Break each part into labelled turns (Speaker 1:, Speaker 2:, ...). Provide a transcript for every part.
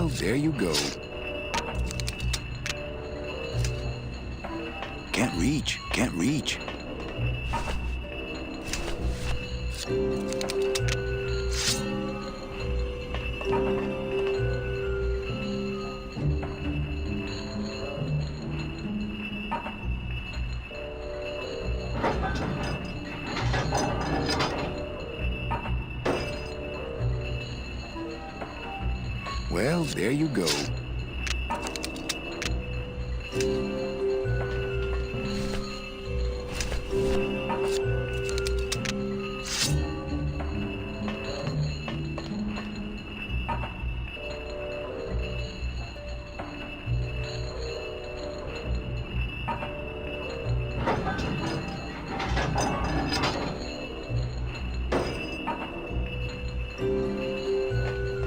Speaker 1: Well, there you go. Can't reach, can't reach. Well, there you go.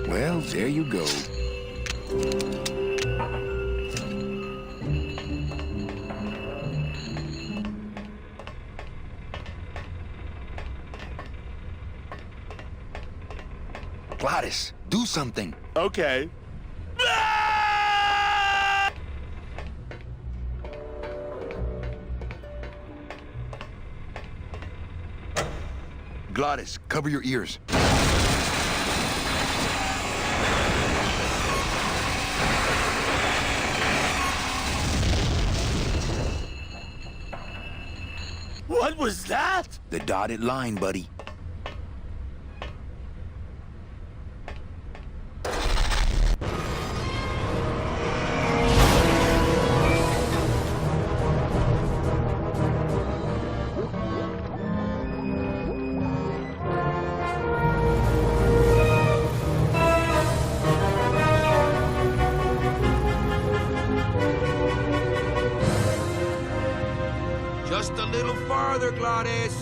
Speaker 1: Well, there you go. Gladys, do something.
Speaker 2: Okay.
Speaker 1: Gladys, cover your ears.
Speaker 2: What was that?
Speaker 1: The dotted line, buddy.
Speaker 3: Just a little farther, Gladys.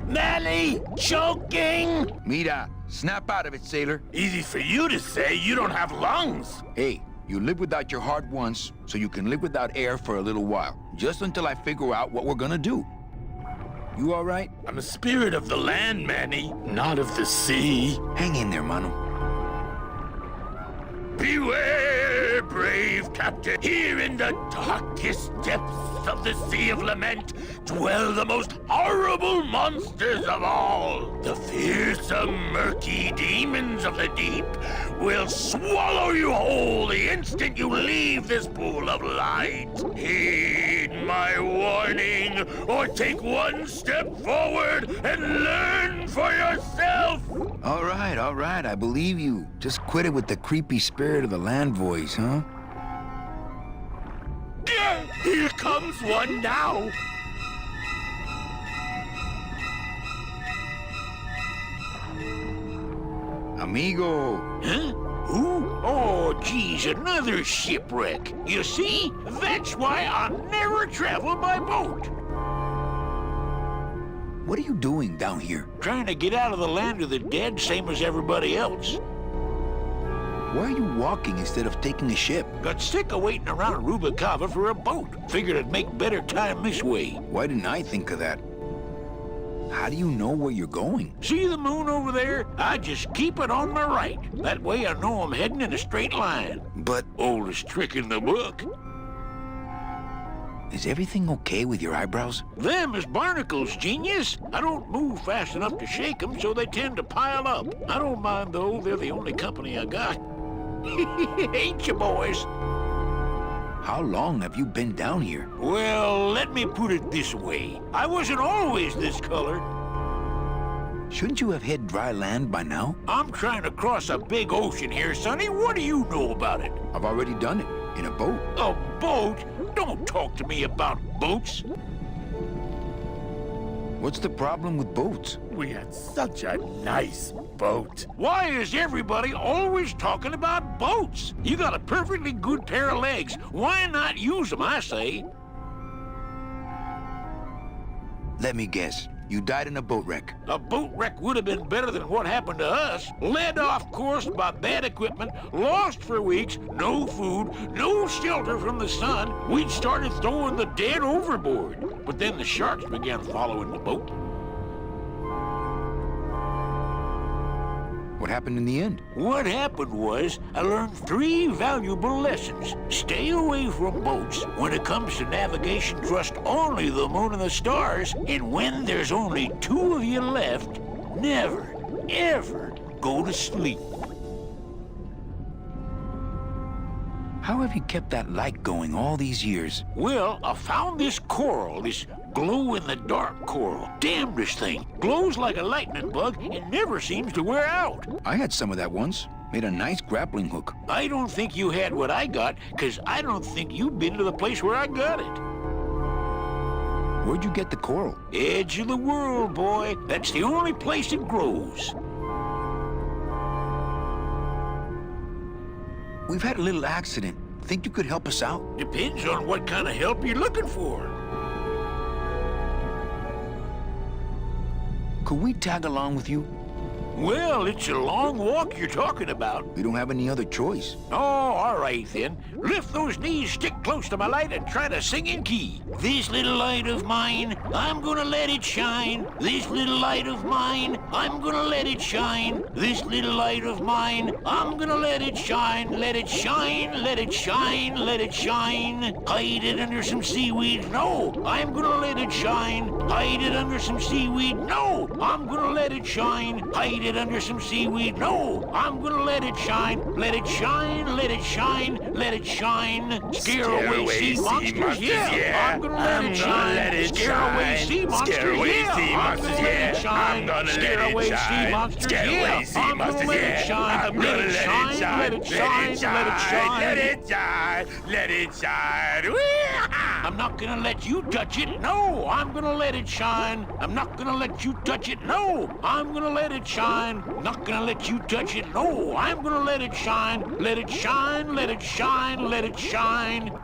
Speaker 2: Manny, choking!
Speaker 1: Mira, snap out of it, sailor.
Speaker 2: Easy for you to say, you don't have lungs.
Speaker 1: Hey, you live without your heart once, so you can live without air for a little while. Just until I figure out what we're gonna do. You all right?
Speaker 2: I'm a spirit of the land, Manny, not of the sea.
Speaker 1: Hang in there, mano.
Speaker 2: Beware, brave captain. Here in the darkest depths of the Sea of Lament dwell the most horrible monsters of all. The fearsome, murky demons of the deep will swallow you whole the instant you leave this pool of light. Heed my warning, or take one step forward and learn for yourself.
Speaker 1: All right, I believe you. Just quit it with the creepy spirit of the land voice, huh?
Speaker 2: Here comes one now.
Speaker 1: Amigo.
Speaker 2: Huh? Who? Oh, geez, another shipwreck. You see? That's why I never travel by boat.
Speaker 1: What are you doing down here?
Speaker 2: Trying to get out of the land of the dead, same as everybody else.
Speaker 1: Why are you walking instead of taking a ship?
Speaker 2: Got sick of waiting around Rubicava for a boat. Figured I'd make better time this way.
Speaker 1: Why didn't I think of that? How do you know where you're going?
Speaker 2: See the moon over there? I just keep it on my right. That way I know I'm heading in a straight line.
Speaker 1: But
Speaker 2: Oldest trick in the book.
Speaker 1: is everything okay with your eyebrows?
Speaker 2: Them is barnacles, genius. I don't move fast enough to shake them, so they tend to pile up. I don't mind, though. They're the only company I got. Ain't you, boys?
Speaker 1: How long have you been down here?
Speaker 2: Well, let me put it this way. I wasn't always this colored.
Speaker 1: Shouldn't you have hit dry land by now?
Speaker 2: I'm trying to cross a big ocean here, Sonny. What do you know about it?
Speaker 1: I've already done it. In a boat.
Speaker 2: A boat? Don't talk to me about boats.
Speaker 1: What's the problem with boats?
Speaker 2: We had such a nice boat. Why is everybody always talking about boats? You got a perfectly good pair of legs. Why not use them, I say?
Speaker 1: Let me guess. You died in a boat wreck.
Speaker 2: A boat wreck would have been better than what happened to us. Led off course by bad equipment, lost for weeks, no food, no shelter from the sun. We'd started throwing the dead overboard. But then the sharks began following the boat.
Speaker 1: What happened in the end?
Speaker 2: What happened was, I learned 3 valuable lessons. Stay away from boats. When it comes to navigation, trust only the moon and the stars. And when there's only 2 of you left, never, ever go to sleep.
Speaker 1: How have you kept that light going all these years?
Speaker 2: Well, I found this coral, this glow-in-the-dark coral. Damnedest thing. Glows like a lightning bug and never seems to wear out.
Speaker 1: I had some of that once. Made a nice grappling hook.
Speaker 2: I don't think you had what I got, because I don't think you've been to the place where I got it.
Speaker 1: Where'd you get the coral?
Speaker 2: Edge of the world, boy. That's the only place it grows.
Speaker 1: We've had a little accident. Think you could help us out?
Speaker 2: Depends on what kind of help you're looking for.
Speaker 1: Could we tag along with you?
Speaker 2: Well, it's a long walk you're talking about.
Speaker 1: We don't have any other choice.
Speaker 2: Oh, all right then. Lift those knees, stick close to my light, and try to sing in key. This little light of mine, I'm gonna let it shine. This little light of mine, I'm gonna let it shine. This little light of mine, I'm gonna let it shine. Let it shine, let it shine, let it shine. Hide it under some seaweed. No, I'm gonna let it shine. Hide it under some seaweed. No, I'm gonna let it shine. Hide it under some seaweed. No, I'm gonna let it shine. Let it shine, let it shine, let it shine. Scare away sea monsters, yeah. I'm gonna let it shine. Scare away sea monsters, yeah. I'm gonna let it shine. Scare away sea monsters, yeah. I'm gonna let it shine. Let it shine, let it shine, let it shine.
Speaker 4: Let it shine, let it shine.
Speaker 2: I'm not gonna let you touch it. No, I'm gonna let it shine. I'm not gonna let you touch it. No, I'm gonna let it shine. Not gonna let you touch it. No, I'm gonna let it shine. Let it shine, let it shine, let it shine.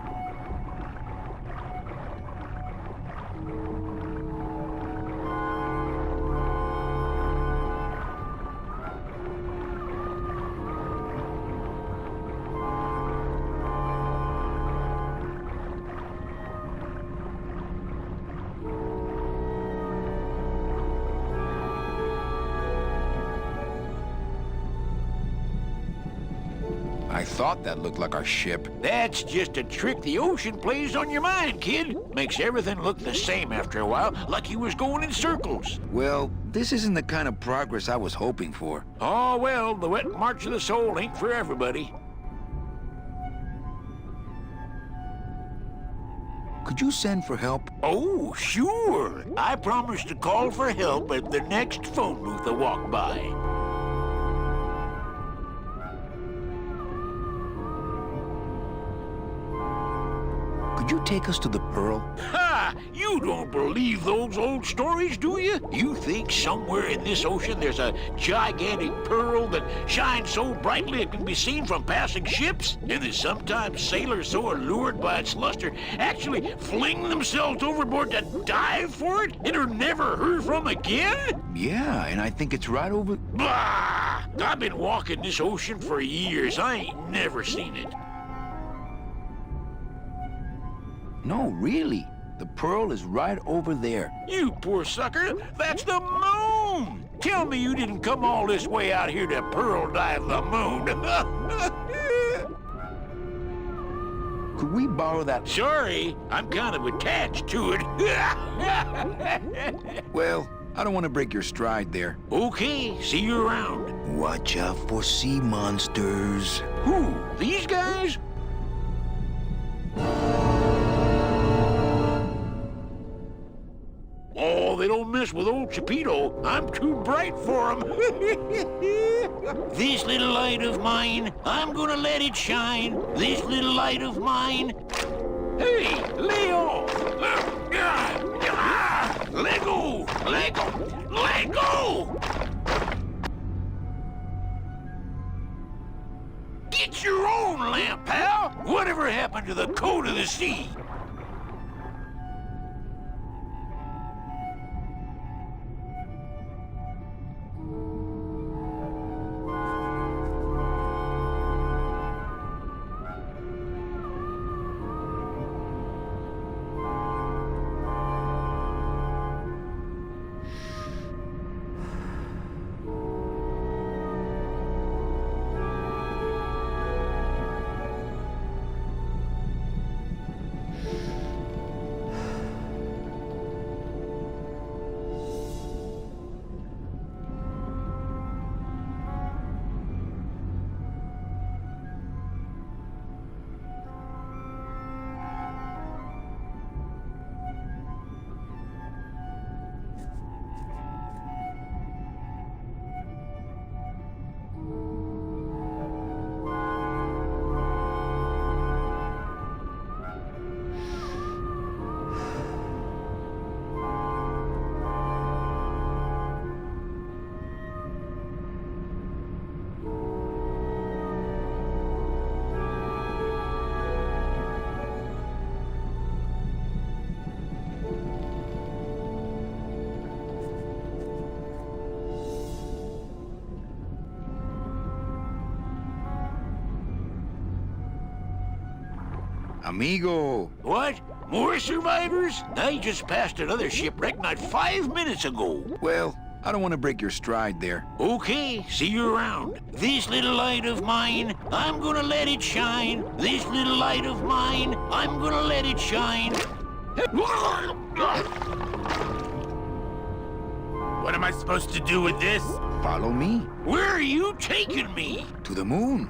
Speaker 1: I thought that looked like our ship.
Speaker 2: That's just a trick the ocean plays on your mind, kid. Makes everything look the same after a while, like you was going in circles.
Speaker 1: Well, this isn't the kind of progress I was hoping for.
Speaker 2: Oh, well, the wet march of the soul ain't for everybody.
Speaker 1: Could you send for help?
Speaker 2: Oh, sure. I promise to call for help at the next phone booth I walk by.
Speaker 1: Could you take us to the Pearl?
Speaker 2: Ha! You don't believe those old stories, do you? You think somewhere in this ocean there's a gigantic pearl that shines so brightly it can be seen from passing ships? And that sometimes sailors so allured by its luster actually fling themselves overboard to dive for it and are never heard from again?
Speaker 1: Yeah, and I think it's right over...
Speaker 2: Bah! I've been walking this ocean for years. I ain't never seen it.
Speaker 1: No, really. The Pearl is right over there.
Speaker 2: You poor sucker, that's the moon! Tell me you didn't come all this way out here to pearl dive the moon.
Speaker 1: Could we borrow that?
Speaker 2: Sorry, I'm kind of attached to it.
Speaker 1: Well, I don't want to break your stride there.
Speaker 2: Okay, see you around.
Speaker 1: Watch out for sea monsters.
Speaker 2: Who, these guys? Oh, they don't mess with old Chipito. I'm too bright for them. This little light of mine, I'm gonna let it shine. This little light of mine. Hey, lay off. Let go! Let go! Let go! Get your own lamp, pal! Whatever happened to the code of the sea?
Speaker 1: Amigo!
Speaker 2: What? More survivors? I just passed another shipwreck not 5 minutes ago.
Speaker 1: Well, I don't want to break your stride there.
Speaker 2: Okay, see you around. This little light of mine, I'm gonna let it shine. This little light of mine, I'm gonna let it shine.
Speaker 4: What am I supposed to do with this?
Speaker 1: Follow me.
Speaker 2: Where are you taking me?
Speaker 1: To the moon.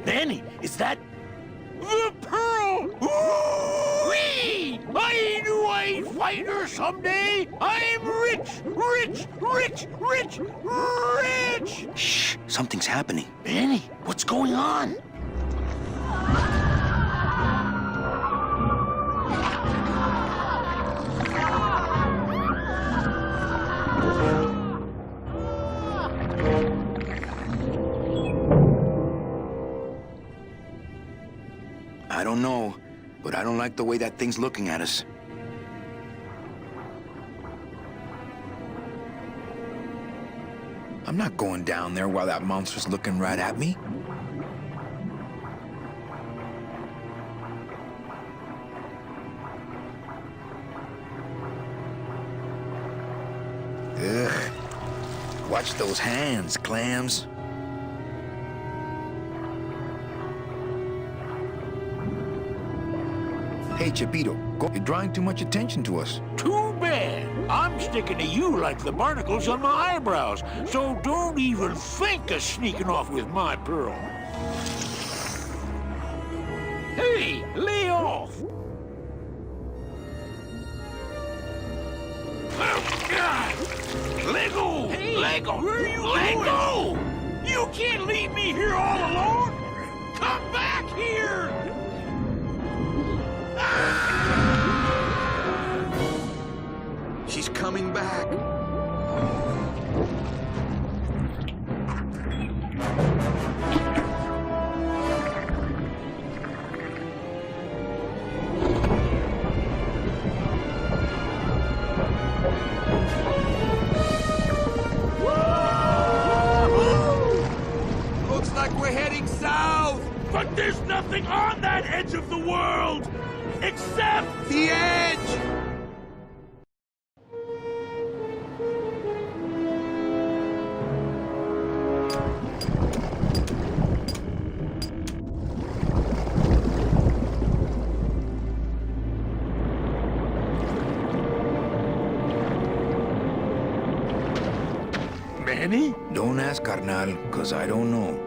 Speaker 2: Manny, is that the pearl? Whee! I knew I'd find her someday. I'm rich, rich, rich, rich, rich.
Speaker 5: Shh, something's happening.
Speaker 2: Manny, what's going on?
Speaker 5: I don't know, but I don't like the way that thing's looking at us.
Speaker 1: I'm not going down there while that monster's looking right at me. Ugh. Watch those hands, clams. Hey, Chapito, you're drawing too much attention to us.
Speaker 2: Too bad. I'm sticking to you like the barnacles on my eyebrows, so don't even think of sneaking off with my pearl. Hey, lay off. Let go! Hey, let go! Where are you let go! You can't leave me here all alone! Come back here!
Speaker 3: She's coming back. Looks like we're heading south.
Speaker 2: But there's nothing on that edge of the world! Except
Speaker 3: The edge!
Speaker 2: Manny?
Speaker 1: Don't ask, carnal, because I don't know.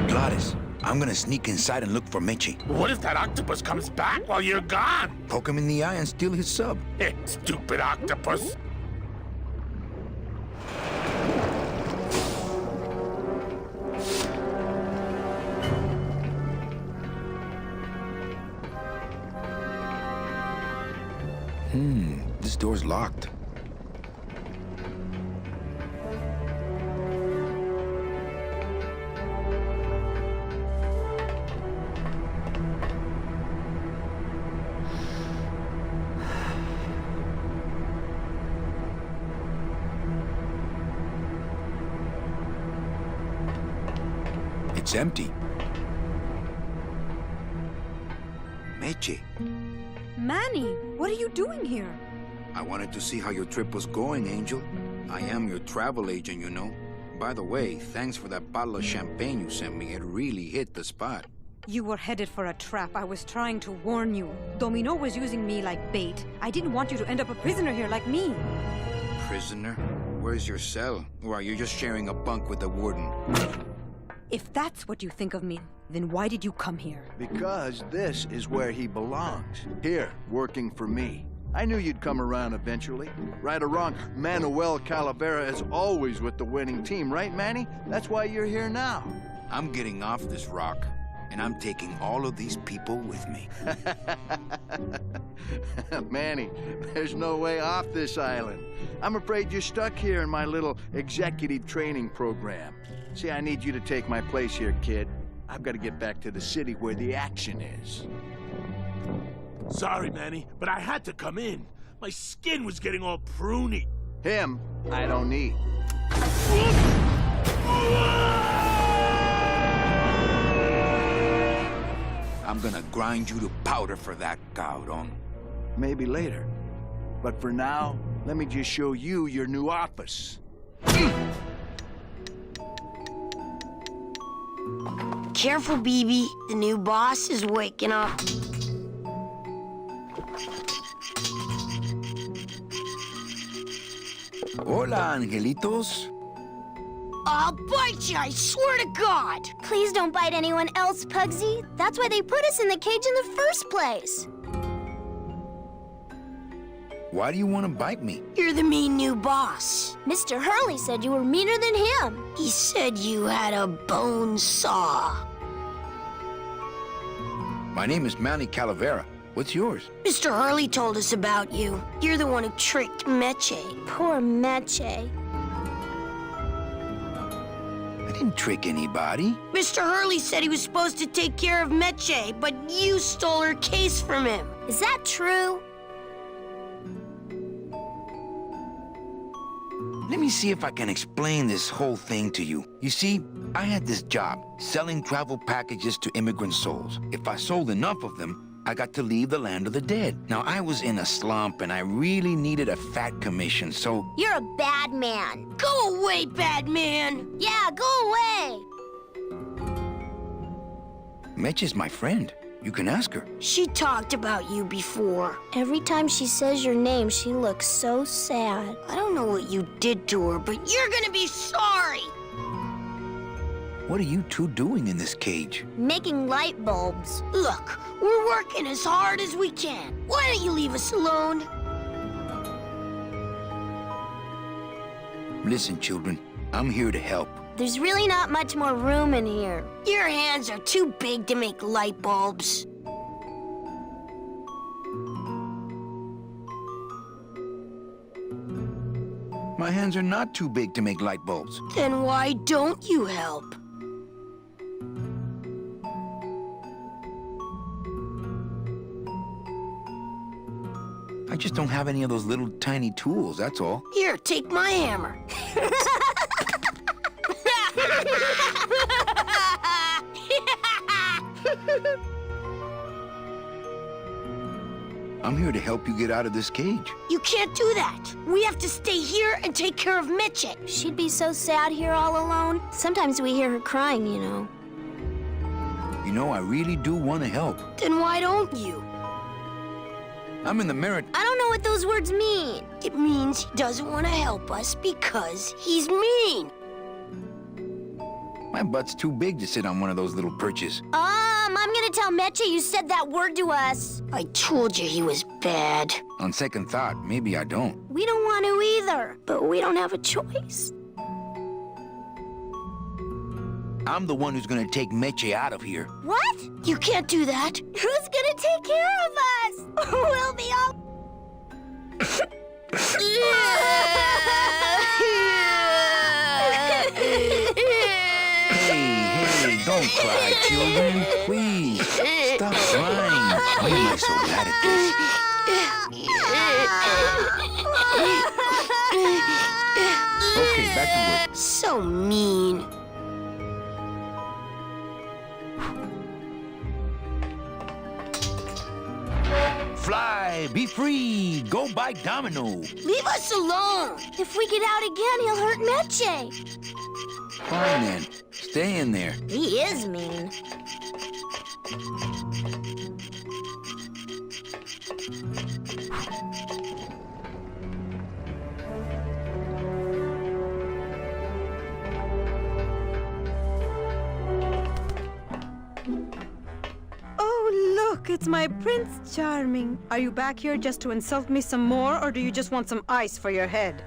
Speaker 1: Gladys, I'm gonna sneak inside and look for Meche.
Speaker 2: What if that octopus comes back while you're gone?
Speaker 1: Poke him in the eye and steal his sub.
Speaker 2: Stupid octopus.
Speaker 1: This door's locked. It's empty. Meche,
Speaker 6: Manny, what are you doing here?
Speaker 5: I wanted to see how your trip was going, Angel. I am your travel agent, you know. By the way, thanks for that bottle of champagne you sent me. It really hit the spot.
Speaker 6: You were headed for a trap. I was trying to warn you. Domino was using me like bait. I didn't want you to end up a prisoner here like me.
Speaker 5: Prisoner? Where's your cell? Or are you just sharing a bunk with the warden?
Speaker 6: If that's what you think of me, then why did you come here?
Speaker 7: Because this is where he belongs. Here, working for me. I knew you'd come around eventually. Right or wrong, Manuel Calavera is always with the winning team, right, Manny? That's why you're here now.
Speaker 5: I'm getting off this rock, and I'm taking all of these people with me.
Speaker 7: Manny, there's no way off this island. I'm afraid you're stuck here in my little executive training program. See, I need you to take my place here, kid. I've got to get back to the city where the action is.
Speaker 2: Sorry, Manny, but I had to come in. My skin was getting all pruny.
Speaker 7: Him, I don't need.
Speaker 5: I'm gonna grind you to powder for that, cabrón.
Speaker 7: Maybe later. But for now, let me just show you your new office.
Speaker 8: Careful, BB. The new boss is waking up.
Speaker 1: Hola, angelitos.
Speaker 8: I'll bite you, I swear to God!
Speaker 9: Please don't bite anyone else, Pugsy. That's why they put us in the cage in the first place.
Speaker 1: Why do you want to bite me?
Speaker 8: You're the mean new boss.
Speaker 9: Mr. Hurley said you were meaner than him.
Speaker 8: He said you had a bone saw.
Speaker 1: My name is Manny Calavera. What's yours?
Speaker 8: Mr. Hurley told us about you. You're the one who tricked Meche.
Speaker 9: Poor Meche.
Speaker 1: I didn't trick anybody.
Speaker 8: Mr. Hurley said he was supposed to take care of Meche, but you stole her case from him.
Speaker 9: Is that true?
Speaker 1: Let me see if I can explain this whole thing to you. You see, I had this job, selling travel packages to immigrant souls. If I sold enough of them, I got to leave the land of the dead. Now, I was in a slump, and I really needed a fat commission, so...
Speaker 9: You're a bad man.
Speaker 8: Go away, bad man!
Speaker 9: Yeah, go away!
Speaker 1: Meche's my friend. You can ask her.
Speaker 8: She talked about you before.
Speaker 9: Every time she says your name, she looks so sad.
Speaker 8: I don't know what you did to her, but you're gonna be sorry!
Speaker 1: What are you two doing in this cage?
Speaker 9: Making light bulbs.
Speaker 8: Look, we're working as hard as we can. Why don't you leave us alone?
Speaker 1: Listen, children, I'm here to help.
Speaker 9: There's really not much more room in here.
Speaker 8: Your hands are too big to make light bulbs.
Speaker 1: My hands are not too big to make light bulbs.
Speaker 8: Then why don't you help?
Speaker 1: I just don't have any of those little tiny tools, that's all.
Speaker 8: Here, take my hammer.
Speaker 1: I'm here to help you get out of this cage.
Speaker 8: You can't do that. We have to stay here and take care of Meche.
Speaker 9: She'd be so sad here all alone. Sometimes we hear her crying, you know.
Speaker 1: You know, I really do want to help.
Speaker 8: Then why don't you?
Speaker 1: I'm in the merit...
Speaker 9: I don't know what those words mean.
Speaker 8: It means he doesn't want to help us because he's mean.
Speaker 1: My butt's too big to sit on one of those little perches.
Speaker 9: I'm gonna tell Meche you said that word to us.
Speaker 8: I told you he was bad.
Speaker 1: On second thought, maybe I don't.
Speaker 9: We don't want to either.
Speaker 8: But we don't have a choice.
Speaker 1: I'm the one who's gonna take Meche out of here.
Speaker 9: What?
Speaker 8: You can't do that.
Speaker 9: Who's gonna take care of us? We'll be all...
Speaker 1: Hey, don't cry, children. Please, stop crying. Why am I so bad at this? Okay, back to work.
Speaker 8: So mean.
Speaker 1: Fly, be free, go buy Domino.
Speaker 8: Leave us alone.
Speaker 9: If we get out again, he'll hurt Meche.
Speaker 1: Fine then, stay in there.
Speaker 9: He is mean.
Speaker 6: Look, it's my Prince Charming. Are you back here just to insult me some more, or do you just want some ice for your head?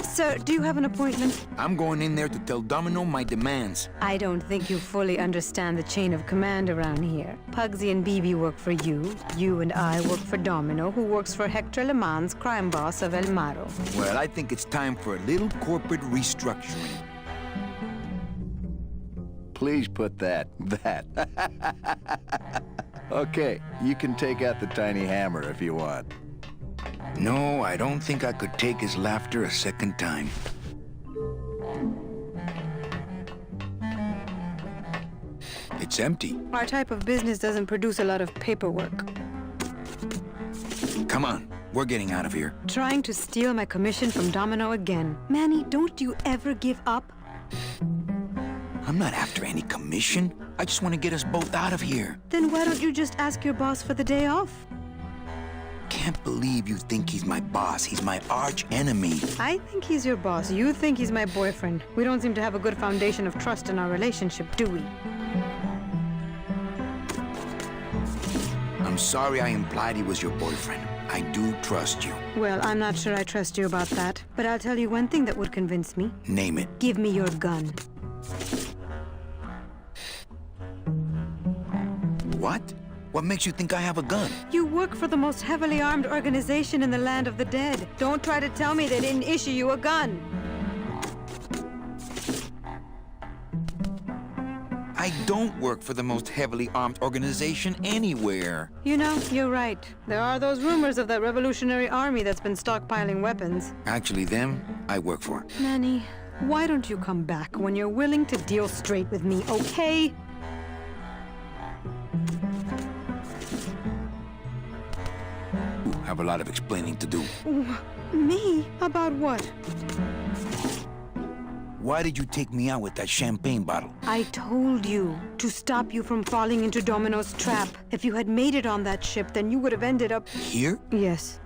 Speaker 6: Sir, do you have an appointment?
Speaker 1: I'm going in there to tell Domino my demands.
Speaker 6: I don't think you fully understand the chain of command around here. Pugsy and BB work for you. You and I work for Domino, who works for Hector Le Mans, crime boss of El Maro.
Speaker 1: Well, I think it's time for a little corporate restructuring.
Speaker 7: Please put that. Okay, you can take out the tiny hammer if you want.
Speaker 1: No, I don't think I could take his laughter a second time. It's empty.
Speaker 6: Our type of business doesn't produce a lot of paperwork.
Speaker 1: Come on, we're getting out of here.
Speaker 6: Trying to steal my commission from Domino again. Manny, don't you ever give up?
Speaker 1: I'm not after any commission. I just want to get us both out of here.
Speaker 6: Then why don't you just ask your boss for the day off?
Speaker 1: Can't believe you think he's my boss. He's my arch enemy.
Speaker 6: I think he's your boss. You think he's my boyfriend. We don't seem to have a good foundation of trust in our relationship, do we?
Speaker 1: I'm sorry I implied he was your boyfriend. I do trust you.
Speaker 6: Well, I'm not sure I trust you about that. But I'll tell you one thing that would convince me.
Speaker 1: Name it.
Speaker 6: Give me your gun.
Speaker 1: What? What makes you think I have a gun?
Speaker 6: You work for the most heavily armed organization in the land of the dead. Don't try to tell me they didn't issue you a gun.
Speaker 1: I don't work for the most heavily armed organization anywhere.
Speaker 6: You know, you're right. There are those rumors of that revolutionary army that's been stockpiling weapons.
Speaker 1: Actually, them, I work for.
Speaker 6: Manny, why don't you come back when you're willing to deal straight with me, okay?
Speaker 1: Have a lot of explaining to do.
Speaker 6: Me? About what?
Speaker 1: Why did you take me out with that champagne bottle?
Speaker 6: I told you to stop you from falling into Domino's trap. If you had made it on that ship, then you would have ended up...
Speaker 1: Here?
Speaker 6: Yes.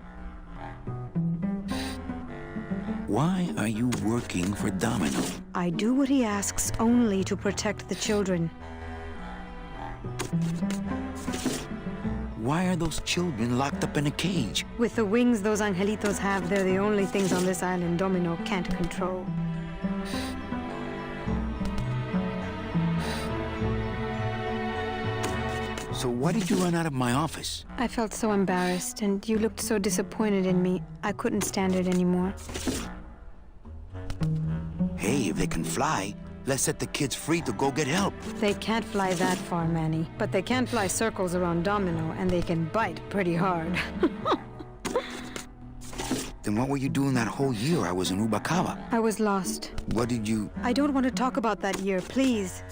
Speaker 1: Why are you working for Domino?
Speaker 6: I do what he asks only to protect the children.
Speaker 1: Why are those children locked up in a cage?
Speaker 6: With the wings those angelitos have, they're the only things on this island Domino can't control.
Speaker 1: So why did you run out of my office?
Speaker 6: I felt so embarrassed, and you looked so disappointed in me. I couldn't stand it anymore.
Speaker 1: Hey, if they can fly, let's set the kids free to go get help.
Speaker 6: They can't fly that far, Manny. But they can fly circles around Domino, and they can bite pretty hard.
Speaker 1: Then what were you doing that whole year I was in Rubacava?
Speaker 6: I was lost.
Speaker 1: What did you...
Speaker 6: I don't want to talk about that year, please.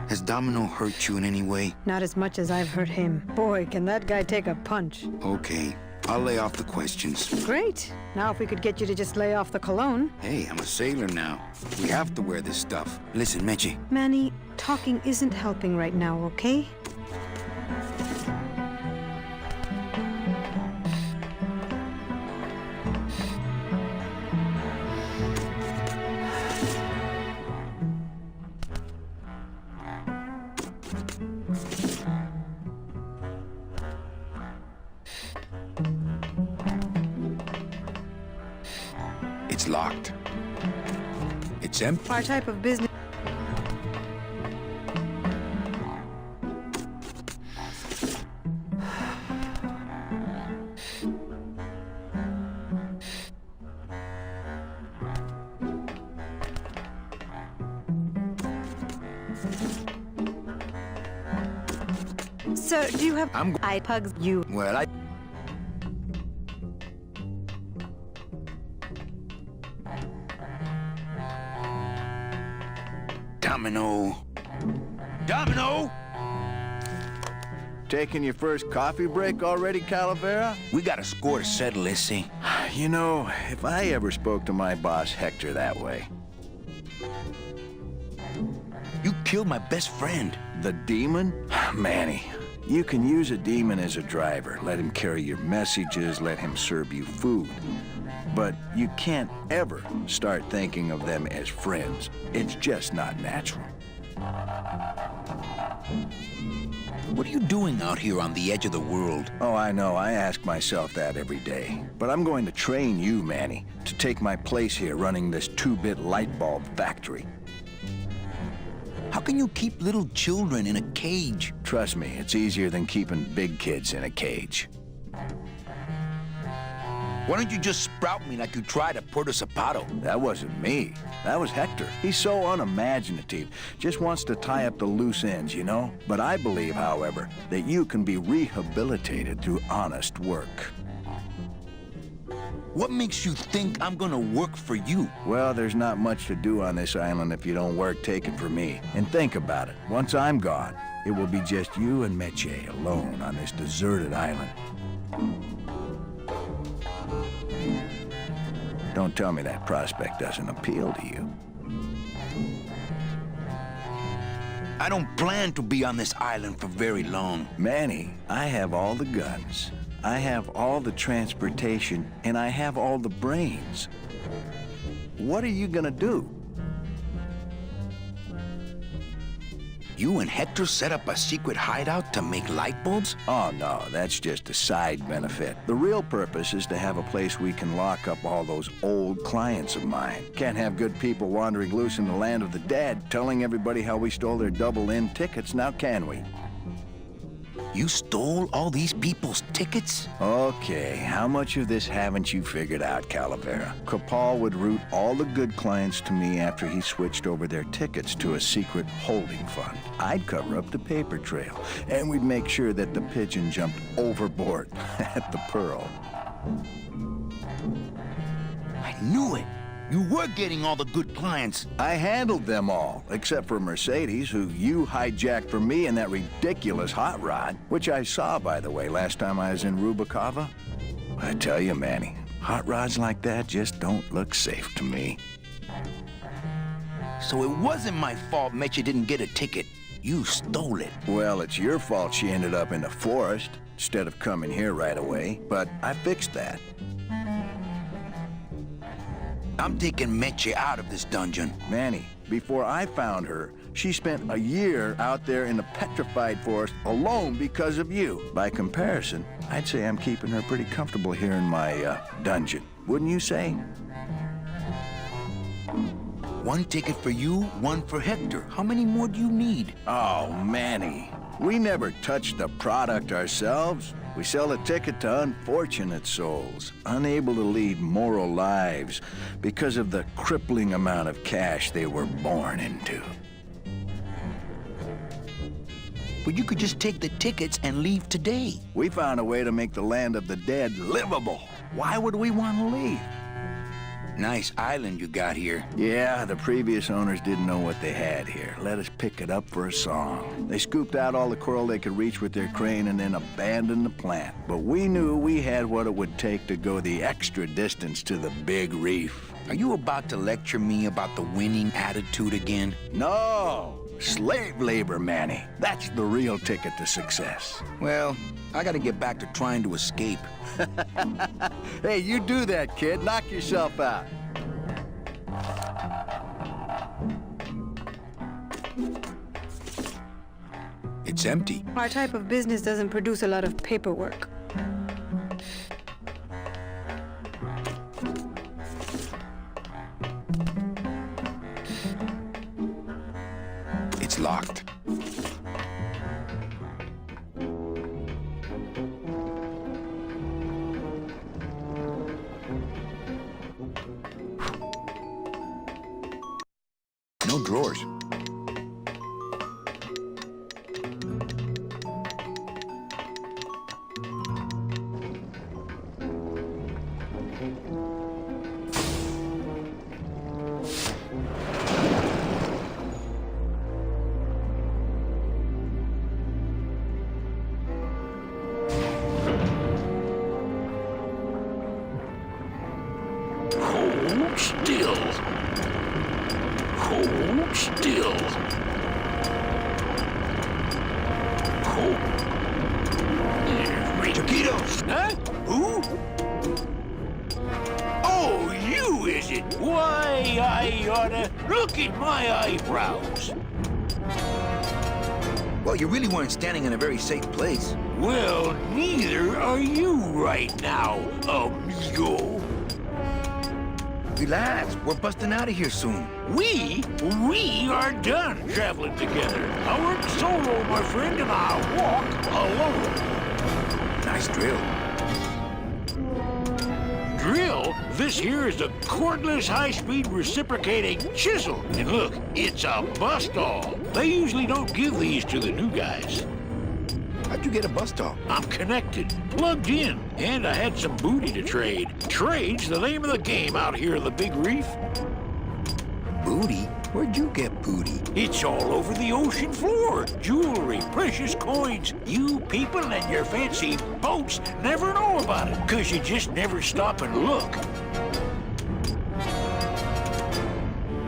Speaker 1: Has Domino hurt you in any way?
Speaker 6: Not as much as I've hurt him. Boy, can that guy take a punch.
Speaker 1: Okay, I'll lay off the questions.
Speaker 6: Great. Now if we could get you to just lay off the cologne.
Speaker 1: Hey, I'm a sailor now. We have to wear this stuff. Listen, Meche.
Speaker 6: Manny, talking isn't helping right now, okay?
Speaker 1: It's locked. It's empty.
Speaker 6: Our type of business... Sir, do you have... I pugs you.
Speaker 1: Well, I... Domino. Domino!
Speaker 7: Taking your first coffee break already, Calavera?
Speaker 1: We got a score to settle, let's see.
Speaker 7: You know, if I ever spoke to my boss Hector that way.
Speaker 1: You killed my best friend.
Speaker 7: The demon? Manny, you can use a demon as a driver. Let him carry your messages, let him serve you food. But you can't ever start thinking of them as friends. It's just not natural.
Speaker 1: What are you doing out here on the edge of the world?
Speaker 7: Oh, I know. I ask myself that every day. But I'm going to train you, Manny, to take my place here running this 2-bit light bulb factory.
Speaker 1: How can you keep little children in a cage?
Speaker 7: Trust me, it's easier than keeping big kids in a cage.
Speaker 1: Why don't you just sprout me like you tried at Puerto Zapato?
Speaker 7: That wasn't me. That was Hector. He's so unimaginative. Just wants to tie up the loose ends, you know? But I believe, however, that you can be rehabilitated through honest work.
Speaker 1: What makes you think I'm gonna work for you?
Speaker 7: Well, there's not much to do on this island if you don't work. Take it from me. And think about it. Once I'm gone, it will be just you and Meche alone on this deserted island. Don't tell me that prospect doesn't appeal to you.
Speaker 1: I don't plan to be on this island for very long.
Speaker 7: Manny, I have all the guns. I have all the transportation, and I have all the brains. What are you gonna do?
Speaker 1: You and Hector set up a secret hideout to make light bulbs?
Speaker 7: Oh, no, that's just a side benefit. The real purpose is to have a place we can lock up all those old clients of mine. Can't have good people wandering loose in the land of the dead, telling everybody how we stole their double-in tickets, now can we?
Speaker 1: You stole all these people's tickets?
Speaker 7: Okay, how much of this haven't you figured out, Calavera? Capal would route all the good clients to me after he switched over their tickets to a secret holding fund. I'd cover up the paper trail, and we'd make sure that the pigeon jumped overboard at the Pearl.
Speaker 1: I knew it. You were getting all the good clients.
Speaker 7: I handled them all, except for Mercedes, who you hijacked from me in that ridiculous hot rod, which I saw, by the way, last time I was in Rubacava. I tell you, Manny, hot rods like that just don't look safe to me.
Speaker 1: So it wasn't my fault Meche didn't get a ticket. You stole it.
Speaker 7: Well, it's your fault she ended up in the forest instead of coming here right away, but I fixed that.
Speaker 1: I'm taking Meche out of this dungeon.
Speaker 7: Manny, before I found her, she spent a year out there in the petrified forest alone because of you. By comparison, I'd say I'm keeping her pretty comfortable here in my dungeon. Wouldn't you say?
Speaker 1: One ticket for you, one for Hector. How many more do you need?
Speaker 7: Oh, Manny, we never touch the product ourselves. We sell a ticket to unfortunate souls, unable to lead moral lives because of the crippling amount of cash they were born into.
Speaker 1: But you could just take the tickets and leave today.
Speaker 7: We found a way to make the land of the dead livable. Why would we want to leave?
Speaker 1: Nice island you got here.
Speaker 7: Yeah, the previous owners didn't know what they had here. Let us pick it up for a song. They scooped out all the coral they could reach with their crane and then abandoned the plant. But we knew we had what it would take to go the extra distance to the big reef.
Speaker 1: Are you about to lecture me about the winning attitude again?
Speaker 7: No! Slave labor, Manny. That's the real ticket to success.
Speaker 1: Well, I gotta get back to trying to escape.
Speaker 7: Hey, you do that, kid. Knock yourself out.
Speaker 1: It's empty.
Speaker 6: Our type of business doesn't produce a lot of paperwork.
Speaker 9: fast.
Speaker 1: No drawers.
Speaker 2: Hold still. Hold still. Hold.
Speaker 1: Taquitos!
Speaker 2: Huh? Who? Oh, you, is it? Why, I oughta look at my eyebrows.
Speaker 1: Well, you really weren't standing in a very safe place.
Speaker 2: Well, neither are you right now, amigo.
Speaker 1: Relax, we're busting out of here soon.
Speaker 2: We are done traveling together. I work solo, my friend, and I walk alone.
Speaker 1: Nice drill.
Speaker 2: Drill? This here is a cordless, high-speed reciprocating chisel. And look, it's a bust-all. They usually don't give these to the new guys.
Speaker 1: How'd you get a bust off?
Speaker 2: I'm connected, plugged in, and I had some booty to trade. Trade's the name of the game out here in the Big Reef.
Speaker 1: Booty? Where'd you get booty?
Speaker 2: It's all over the ocean floor. Jewelry, precious coins. You people and your fancy boats never know about it, 'cause you just never stop and look.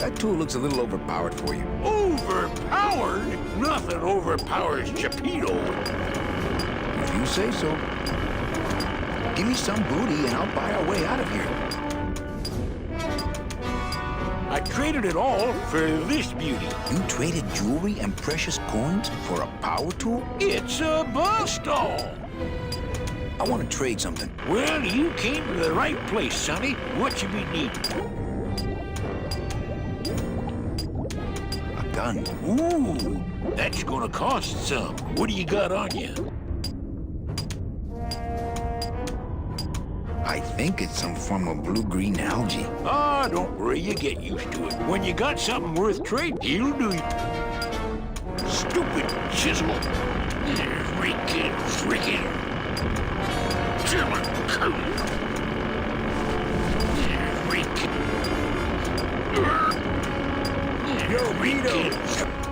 Speaker 1: That tool looks a little overpowered for you.
Speaker 2: Overpowered? Nothing overpowers Geppetto.
Speaker 1: If you say so. Give me some booty and I'll buy our way out of here.
Speaker 2: I traded it all for this beauty.
Speaker 1: You traded jewelry and precious coins for a power tool?
Speaker 2: It's a bust-all.
Speaker 1: I want to trade something.
Speaker 2: Well, you came to the right place, sonny. What you be needing?
Speaker 1: A gun.
Speaker 2: Ooh, that's gonna cost some. What do you got on you?
Speaker 1: I think it's some form of blue-green algae.
Speaker 2: Ah, don't worry, you get used to it. When you got something worth trading, he'll do you. Stupid chisel. Freaking.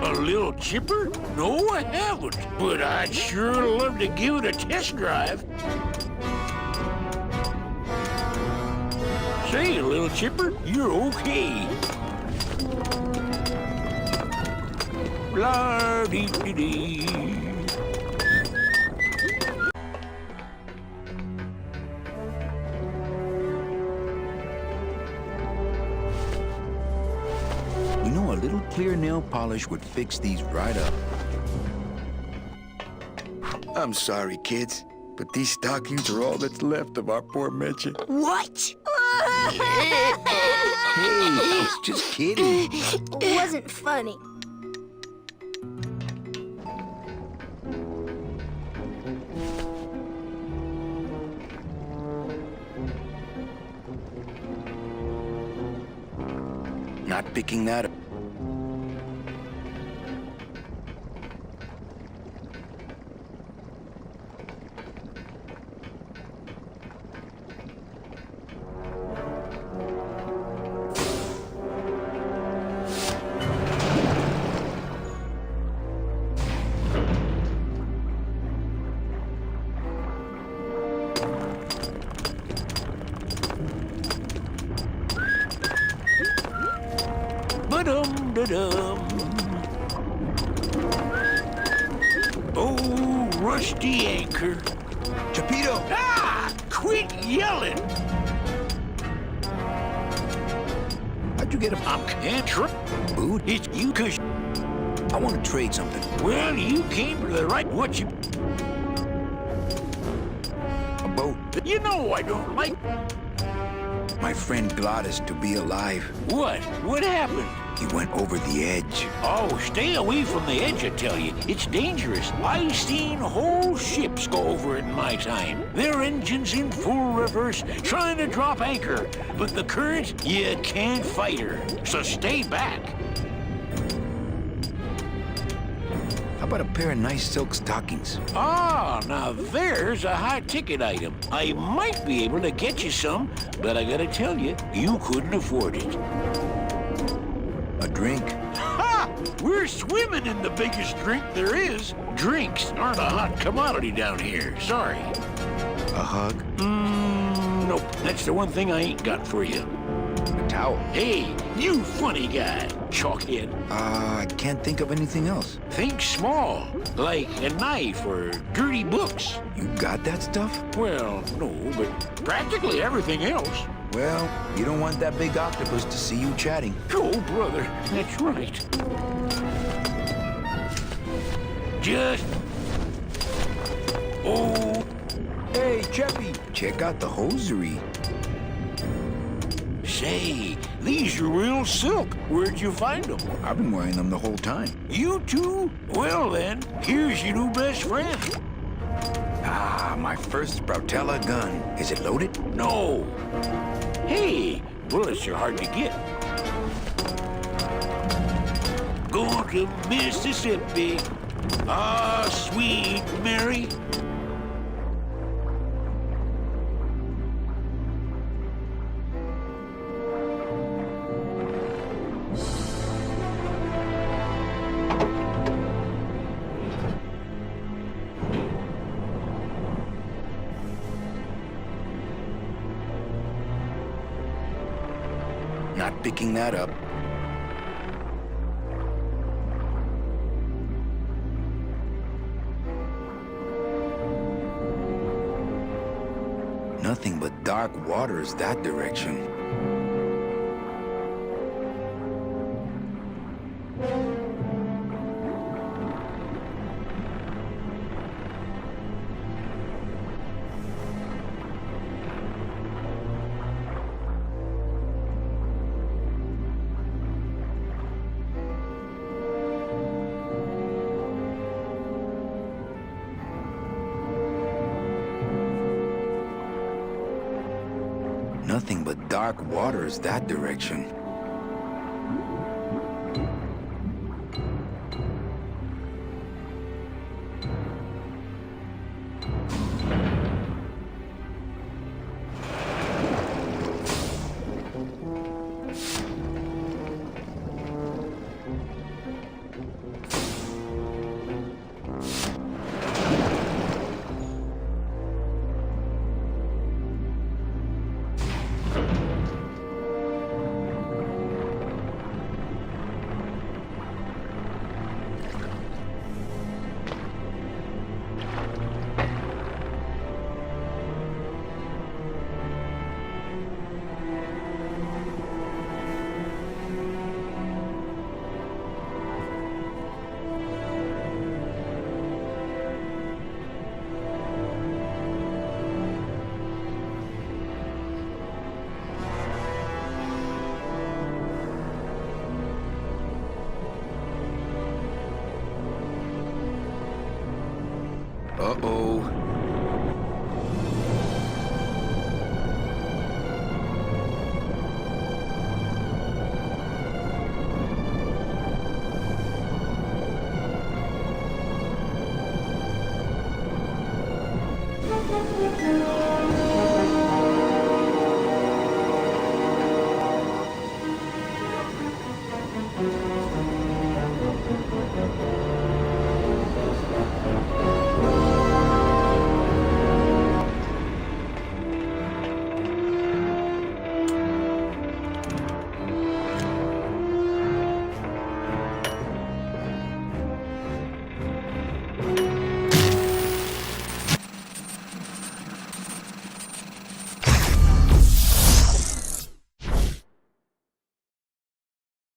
Speaker 2: A little chipper? No, I haven't. But I'd sure love to give it a test drive. Say, little chipper, you're okay. La-dee-dee-dee.
Speaker 1: You know, a little clear nail polish would fix these right up. I'm sorry, kids, but these stockings are all that's left of our poor Meche.
Speaker 8: What?
Speaker 1: Hey, I was just kidding.
Speaker 9: It wasn't funny.
Speaker 1: Not picking that up.
Speaker 2: Ba-dum-da-dum. Oh, rusty anchor.
Speaker 1: Geppetto!
Speaker 2: Ah! Quit yelling!
Speaker 1: How'd you get a
Speaker 2: I'm cantrip.
Speaker 1: boot?
Speaker 2: It's you, 'cause...
Speaker 1: I want to trade something.
Speaker 2: Well, you came to the right... What you...
Speaker 1: A boat.
Speaker 2: You know I don't like...
Speaker 1: my friend Glottis to be alive.
Speaker 2: What? What happened?
Speaker 1: He went over the edge.
Speaker 2: Oh, stay away from the edge, I tell you. It's dangerous. I've seen whole ships go over it in my time. Their engines in full reverse, trying to drop anchor. But the current, you can't fight her. So stay back.
Speaker 1: How about a pair of nice silk stockings?
Speaker 2: Ah, now there's a high-ticket item. I might be able to get you some, but I gotta tell you, you couldn't afford it.
Speaker 1: A drink?
Speaker 2: Ha! We're swimming in the biggest drink there is. Drinks aren't a hot commodity down here. Sorry.
Speaker 1: A hug?
Speaker 2: Nope. That's the one thing I ain't got for you.
Speaker 1: A towel?
Speaker 2: Hey, you funny guy, chalkhead.
Speaker 1: I can't think of anything else.
Speaker 2: Think small, like a knife or dirty books.
Speaker 1: You got that stuff?
Speaker 2: Well, no, but practically everything else.
Speaker 1: Well, you don't want that big octopus to see you chatting.
Speaker 2: Oh, brother, that's right. Just... Oh...
Speaker 1: Hey, Cheppy, check out the hosiery.
Speaker 2: Say, these are real silk. Where'd you find them?
Speaker 1: I've been wearing them the whole time.
Speaker 2: You too? Well then, here's your new best friend.
Speaker 1: Ah, my first Sproutella gun. Is it loaded?
Speaker 2: No. Hey, bullets are hard to get. Going to Mississippi. Ah, sweet Mary.
Speaker 1: Not picking that up. Nothing but dark waters that direction. Nothing but dark waters that direction. Uh-oh.